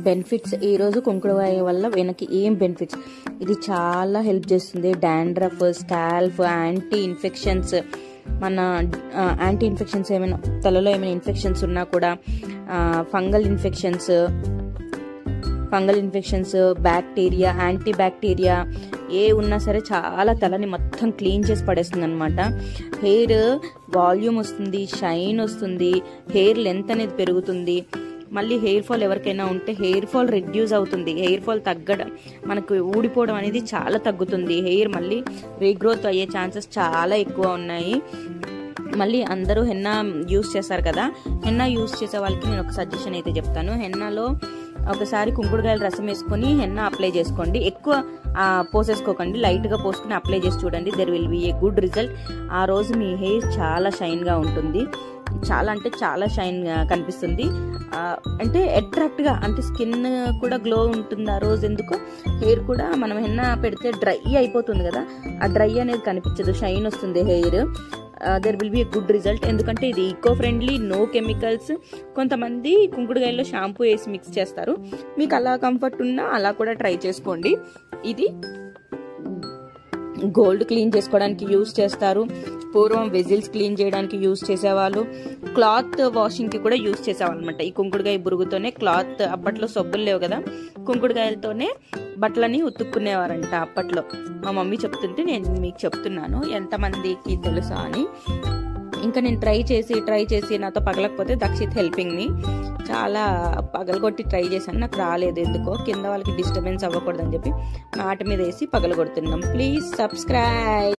Benefits ఈ రోజు కుంకుడుకాయ వల్ల వెనక్కి ఏం బెనిఫిట్స్, ఇది చాలా హెల్ప్ చేస్తుంది. డాండ్రఫ్, స్కాల్ఫ్, యాంటీ ఇన్ఫెక్షన్స్, మన యాంటీ ఇన్ఫెక్షన్స్ ఏమైనా తలలో ఏమైనా ఇన్ఫెక్షన్స్ ఉన్నా కూడా, fungal infections, bacteria, anti bacteria ఏ ఉన్నా సరే చాలా తలని మొత్తం క్లీన్ చేసి పడేస్తుంది అనమాట. హెయిర్ వాల్యూమ్ వస్తుంది, షైన్ వస్తుంది, హెయిర్ లెంత్ అనేది పెరుగుతుంది. మళ్ళీ హెయిర్ ఫాల్ ఎవరికైనా ఉంటే హెయిర్ ఫాల్ రెడ్యూస్ అవుతుంది. హెయిర్ ఫాల్ తగ్గడం, మనకు ఊడిపోవడం అనేది చాలా తగ్గుతుంది. హెయిర్ మళ్ళీ రీగ్రోత్ అయ్యే ఛాన్సెస్ చాలా ఎక్కువ ఉన్నాయి. మళ్ళీ అందరూ హెన్నా యూస్ చేస్తారు కదా, హెన్నా యూస్ చేసే వాళ్ళకి నేను ఒక సజెషన్ అయితే చెప్తాను. హెన్నాలో ఒకసారి కుంకుడుకాయల రసం వేసుకొని హెన్నా అప్లై చేసుకోండి. ఎక్కువ పోసేసుకోకండి, లైట్గా పోసుకుని అప్లై చేసి చూడండి. There will be a good result. ఆ రోజు మీ హెయిర్ చాలా షైన్గా ఉంటుంది, చాలా అంటే చాలా షైన్ కనిపిస్తుంది. అంటే అట్రాక్ట్గా, అంటే స్కిన్ కూడా గ్లో ఉంటుంది ఆ రోజు. ఎందుకు హెయిర్ కూడా మనం హెన్నా పెడితే డ్రై అయిపోతుంది కదా, ఆ డ్రై అనేది కనిపించదు, షైన్ వస్తుంది hair. There will be a good result. ఎందుకంటే ఇది ఈకో ఫ్రెండ్లీ, నో కెమికల్స్. కొంతమంది కుంకుడుకాయల్లో షాంపూ వేసి మిక్స్ చేస్తారు, మీకు అలా కంఫర్ట్ ఉన్నా అలా కూడా ట్రై చేసుకోండి. ఇది గోల్డ్ క్లీన్ చేసుకోవడానికి యూజ్ చేస్తారు. పూర్వం వెజిల్స్ క్లీన్ చేయడానికి యూజ్ చేసేవాళ్ళు, క్లాత్ వాషింగ్కి కూడా యూజ్ చేసేవాళ్ళు అనమాట. ఈ కుంకుడుకాయ బురుగుతోనే క్లాత్, అప్పట్లో సబ్బులు లేవు కదా, కుంకుడుకాయలతోనే బట్టలని ఉతుక్కునేవారంట అప్పట్లో. మా మమ్మీ చెప్తుంటే నేను మీకు చెప్తున్నాను, ఎంతమందికి తెలుసా అని. ఇంకా నేను ట్రై చేసి నాతో పగలకపోతే దక్షిత్ హెల్పింగ్ మీ చాలా పగలగొట్టి ట్రై చేశాను, నాకు రాలేదు ఎందుకో. కింద వాళ్ళకి డిస్టర్బెన్స్ అవ్వకూడదని చెప్పి మాట మీద వేసి పగలగొడుతున్నాం. Please subscribe.